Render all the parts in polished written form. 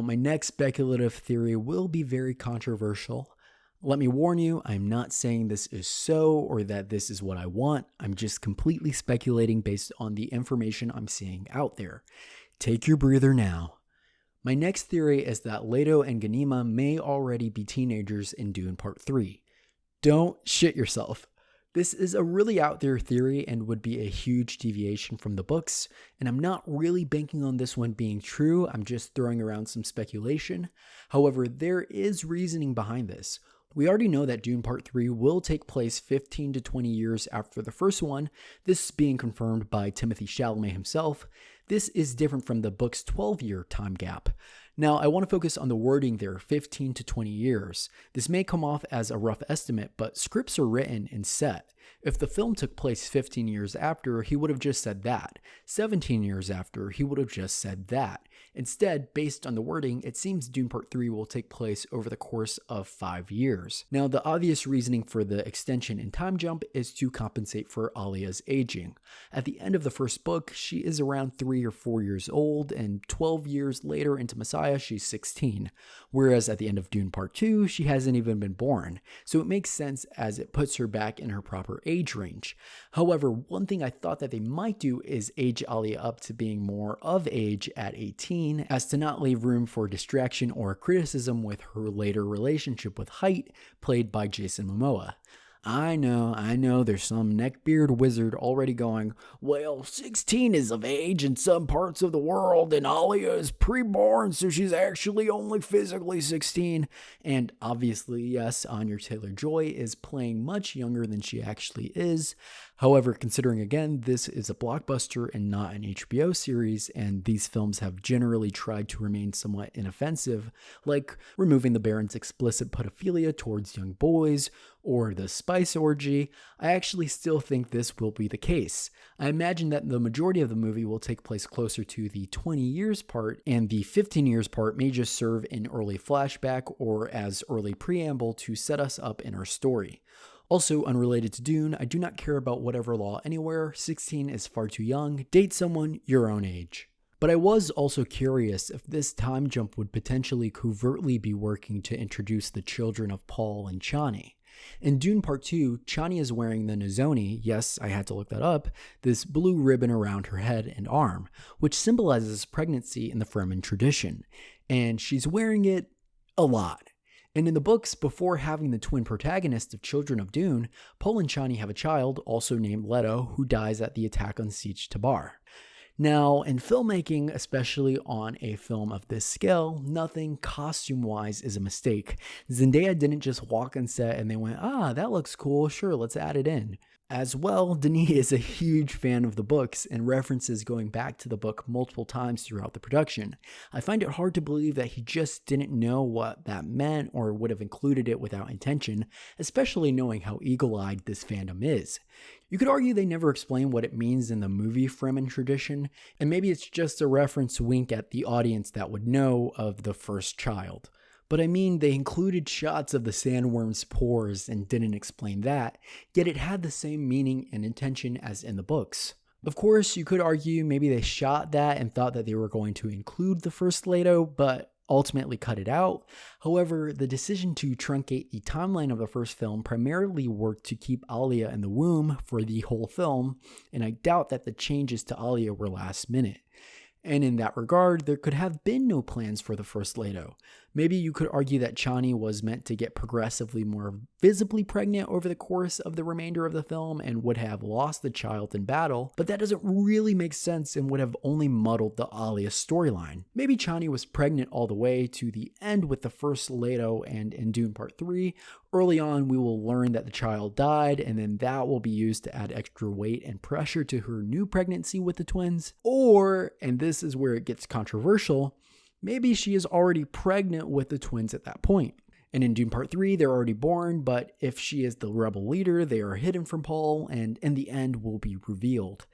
Now, my next speculative theory will be very controversial. Let me warn you, I'm not saying this is so or that this is what I want. I'm just completely speculating based on the information I'm seeing out there. Take your breather now. My next theory is that Leto and Ganima may already be teenagers in Dune Part 3. Don't shit yourself. This is a really out there theory and would be a huge deviation from the books, and I'm not really banking on this one being true. I'm just throwing around some speculation. However, there is reasoning behind this. We already know that Dune Part 3 will take place 15 to 20 years after the first one, this being confirmed by Timothée Chalamet himself. This is different from the book's 12-year time gap. Now, I want to focus on the wording there, 15 to 20 years. This may come off as a rough estimate, but scripts are written and set. If the film took place 15 years after, he would have just said that. 17 years after, he would have just said that. Instead, based on the wording, it seems Dune Part 3 will take place over the course of 5 years. Now, the obvious reasoning for the extension in time jump is to compensate for Alia's aging. At the end of the first book, she is around 3 or 4 years old, and 12 years later into Messiah, she's 16. Whereas at the end of Dune Part 2, she hasn't even been born. So it makes sense as it puts her back in her proper age range. However, one thing I thought that they might do is age Alia up to being more of age at 18, as to not leave room for distraction or criticism with her later relationship with Height, played by Jason Momoa. I know, there's some neckbeard wizard already going, well, 16 is of age in some parts of the world, and Alia is preborn, so she's actually only physically 16. And obviously, yes, Anya Taylor-Joy is playing much younger than she actually is. However, considering again, this is a blockbuster and not an HBO series, and these films have generally tried to remain somewhat inoffensive, like removing the Baron's explicit pedophilia towards young boys, or the spice orgy, I actually still think this will be the case. I imagine that the majority of the movie will take place closer to the 20 years part, and the 15 years part may just serve in early flashback or as early preamble to set us up in our story. Also, unrelated to Dune, I do not care about whatever law anywhere. 16 is far too young. Date someone your own age. But I was also curious if this time jump would potentially covertly be working to introduce the children of Paul and Chani. In Dune Part 2, Chani is wearing the Nizoni, yes, I had to look that up, this blue ribbon around her head and arm, which symbolizes pregnancy in the Fremen tradition. And she's wearing it a lot. And in the books, before having the twin protagonists of Children of Dune, Paul and Chani have a child, also named Leto, who dies at the attack on Siege Tabar. Now, in filmmaking, especially on a film of this scale, nothing costume-wise is a mistake. Zendaya didn't just walk on set and they went, that looks cool, sure, let's add it in. As well, Denis is a huge fan of the books and references going back to the book multiple times throughout the production. I find it hard to believe that he just didn't know what that meant or would have included it without intention, especially knowing how eagle-eyed this fandom is. You could argue they never explain what it means in the movie Fremen tradition, and maybe it's just a reference wink at the audience that would know of the first child. But I mean, they included shots of the sandworm's pores and didn't explain that, yet it had the same meaning and intention as in the books. Of course, you could argue maybe they shot that and thought that they were going to include the first Leto, but ultimately cut it out. However, the decision to truncate the timeline of the first film primarily worked to keep Alia in the womb for the whole film, and I doubt that the changes to Alia were last minute. And in that regard, there could have been no plans for the first Leto. Maybe you could argue that Chani was meant to get progressively more visibly pregnant over the course of the remainder of the film and would have lost the child in battle, but that doesn't really make sense and would have only muddled the Alia storyline. Maybe Chani was pregnant all the way to the end with the first Leto, and in Dune Part 3, early on we will learn that the child died, and then that will be used to add extra weight and pressure to her new pregnancy with the twins. Or, and this is where it gets controversial, maybe she is already pregnant with the twins at that point. And in Dune Part 3, they're already born, but if she is the rebel leader, they are hidden from Paul, and in the end will be revealed.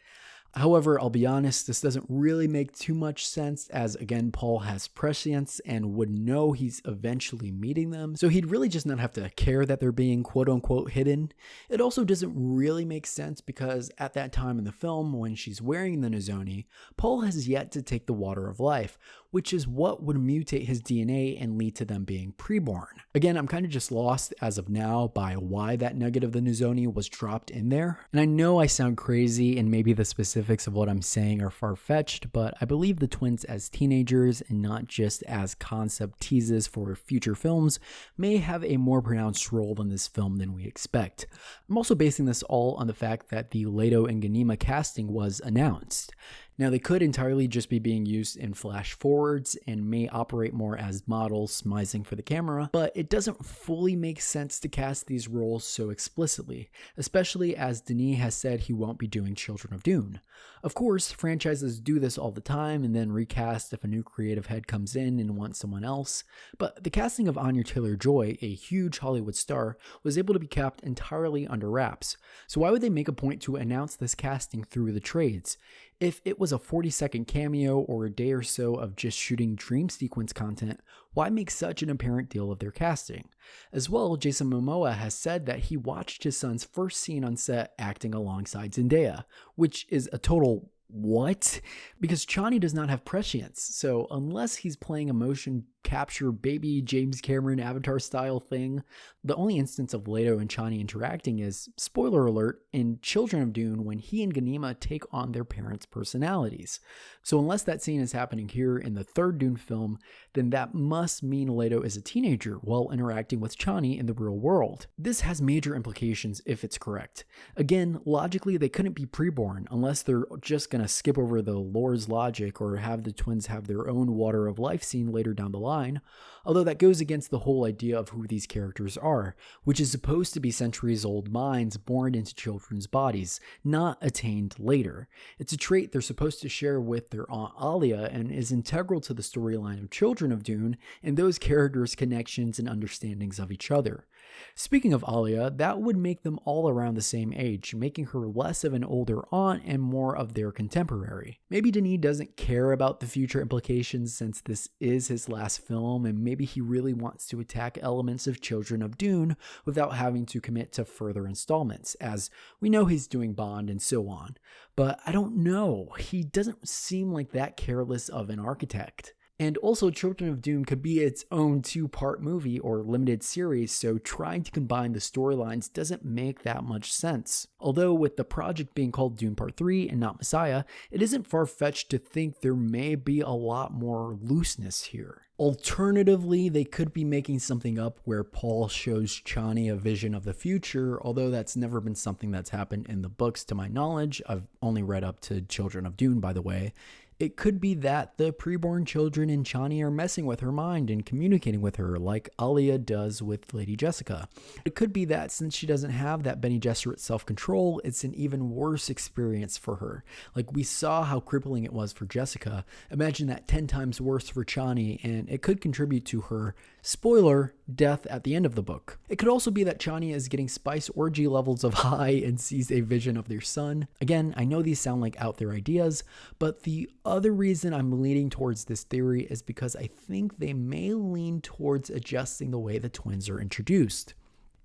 However, I'll be honest, this doesn't really make too much sense as, again, Paul has prescience and would know he's eventually meeting them, so he'd really just not have to care that they're being quote-unquote hidden. It also doesn't really make sense because at that time in the film, when she's wearing the Nizoni, Paul has yet to take the water of life, which is what would mutate his DNA and lead to them being preborn. Again, I'm kind of just lost as of now by why that nugget of the Nizoni was dropped in there. And I know I sound crazy and maybe the specifics of what I'm saying are far-fetched, but I believe the twins as teenagers and not just as concept teases for future films may have a more pronounced role in this film than we expect. I'm also basing this all on the fact that the Leto and Ghanima casting was announced. Now, they could entirely just be being used in flash forwards and may operate more as models smizing for the camera, but it doesn't fully make sense to cast these roles so explicitly, especially as Denis has said he won't be doing Children of Dune. Of course, franchises do this all the time and then recast if a new creative head comes in and wants someone else, but the casting of Anya Taylor-Joy, a huge Hollywood star, was able to be kept entirely under wraps. So why would they make a point to announce this casting through the trades? If it was a 40-second cameo or a day or so of just shooting dream sequence content, why make such an apparent deal of their casting? As well, Jason Momoa has said that he watched his son's first scene on set acting alongside Zendaya, which is a total what? Because Chani does not have prescience, so unless he's playing a motion capture baby James Cameron Avatar style thing, the only instance of Leto and Chani interacting is, spoiler alert, in Children of Dune when he and Ghanima take on their parents' personalities. So unless that scene is happening here in the third Dune film, then that must mean Leto is a teenager while interacting with Chani in the real world. This has major implications if it's correct. Again, logically they couldn't be preborn unless they're just gonna skip over the lore's logic or have the twins have their own water of life scene later down the line, although that goes against the whole idea of who these characters are, which is supposed to be centuries-old minds born into children's bodies, not attained later. It's a trait they're supposed to share with their Aunt Alia and is integral to the storyline of Children of Dune and those characters' connections and understandings of each other. Speaking of Alia, that would make them all around the same age, making her less of an older aunt and more of their contemporary. Maybe Denis doesn't care about the future implications since this is his last film, and maybe he really wants to attack elements of Children of Dune without having to commit to further installments, as we know he's doing Bond and so on. But I don't know, he doesn't seem like that careless of an architect. And also, Children of Dune could be its own two-part movie or limited series, so trying to combine the storylines doesn't make that much sense. Although with the project being called Dune Part 3 and not Messiah, it isn't far-fetched to think there may be a lot more looseness here. Alternatively, they could be making something up where Paul shows Chani a vision of the future, although that's never been something that's happened in the books to my knowledge. I've only read up to Children of Dune, by the way. It could be that the preborn children in Chani are messing with her mind and communicating with her like Alia does with Lady Jessica. It could be that since she doesn't have that Bene Gesserit self-control, it's an even worse experience for her. Like we saw how crippling it was for Jessica. Imagine that 10 times worse for Chani, and it could contribute to her, spoiler, death at the end of the book. It could also be that Chani is getting spice orgy levels of high and sees a vision of their son. Again, I know these sound like out there ideas, but the other reason I'm leaning towards this theory is because I think they may lean towards adjusting the way the twins are introduced.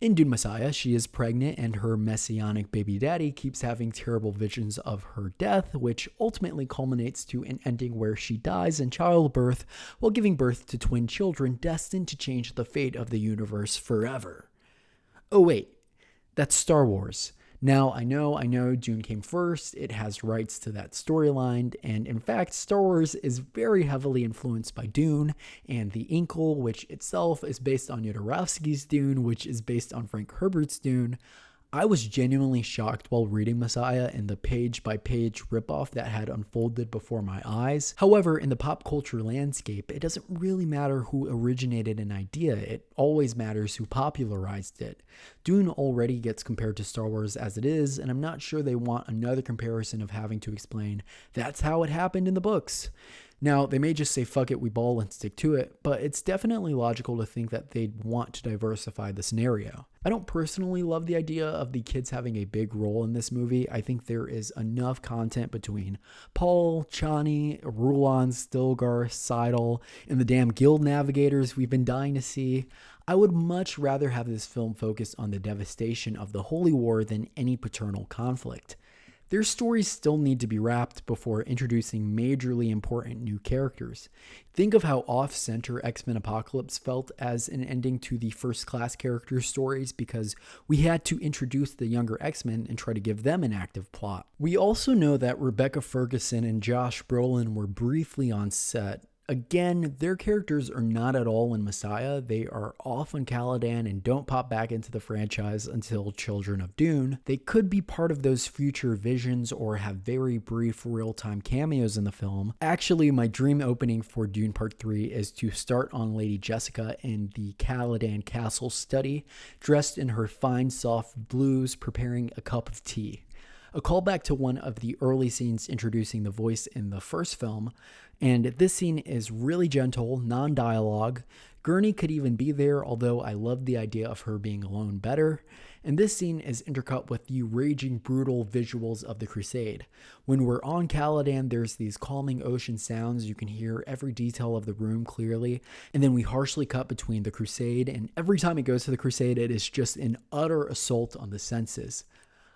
In Dune Messiah, she is pregnant and her messianic baby daddy keeps having terrible visions of her death, which ultimately culminates to an ending where she dies in childbirth while giving birth to twin children destined to change the fate of the universe forever. Oh wait, that's Star Wars. Now, I know Dune came first, it has rights to that storyline, and in fact, Star Wars is very heavily influenced by Dune, and the Incal, which itself is based on Jodorowsky's Dune, which is based on Frank Herbert's Dune. I was genuinely shocked while reading Messiah and the page-by-page ripoff that had unfolded before my eyes. However, in the pop culture landscape, it doesn't really matter who originated an idea, it always matters who popularized it. Dune already gets compared to Star Wars as it is, and I'm not sure they want another comparison of having to explain, that's how it happened in the books. Now, they may just say, fuck it, we ball and stick to it, but it's definitely logical to think that they'd want to diversify the scenario. I don't personally love the idea of the kids having a big role in this movie. I think there is enough content between Paul, Chani, Rulon, Stilgar, Seidel, and the damn guild navigators we've been dying to see. I would much rather have this film focus on the devastation of the Holy War than any paternal conflict. Their stories still need to be wrapped before introducing majorly important new characters. Think of how off-center X-Men Apocalypse felt as an ending to the first-class character stories because we had to introduce the younger X-Men and try to give them an active plot. We also know that Rebecca Ferguson and Josh Brolin were briefly on set. Again, their characters are not at all in Messiah. They are off on Caladan and don't pop back into the franchise until Children of Dune. They could be part of those future visions or have very brief real-time cameos in the film. Actually, my dream opening for Dune Part 3 is to start on Lady Jessica in the Caladan Castle study, dressed in her fine soft blues, preparing a cup of tea. A callback to one of the early scenes introducing the voice in the first film, and this scene is really gentle, non-dialogue. Gurney could even be there, although I love the idea of her being alone better. And this scene is intercut with the raging, brutal visuals of the Crusade. When we're on Caladan, there's these calming ocean sounds. You can hear every detail of the room clearly. And then we harshly cut between the Crusade, and every time it goes to the Crusade, it is just an utter assault on the senses.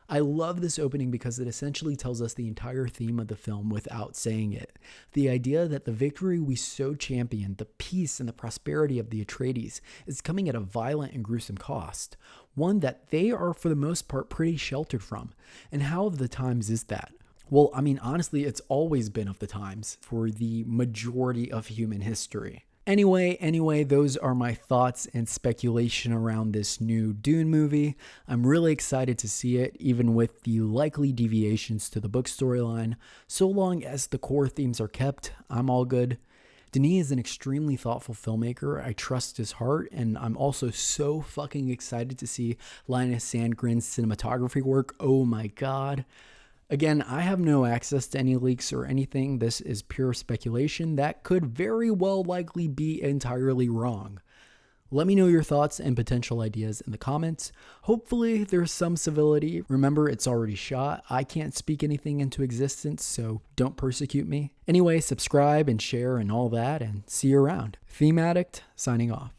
I love this opening because it essentially tells us the entire theme of the film without saying it. The idea that the victory we so championed, the peace and the prosperity of the Atreides, is coming at a violent and gruesome cost. One that they are, for the most part, pretty sheltered from. And how of the times is that? Well, I mean, honestly, it's always been of the times for the majority of human history. Anyway, those are my thoughts and speculation around this new Dune movie. I'm really excited to see it, even with the likely deviations to the book storyline. So long as the core themes are kept, I'm all good. Denis is an extremely thoughtful filmmaker. I trust his heart, and I'm also so fucking excited to see Linus Sandgren's cinematography work. Oh my god. Again, I have no access to any leaks or anything. This is pure speculation that could very well likely be entirely wrong. Let me know your thoughts and potential ideas in the comments. Hopefully there's some civility. Remember, it's already shot. I can't speak anything into existence, so don't persecute me. Anyway, subscribe and share and all that, and see you around. Theme Addict, signing off.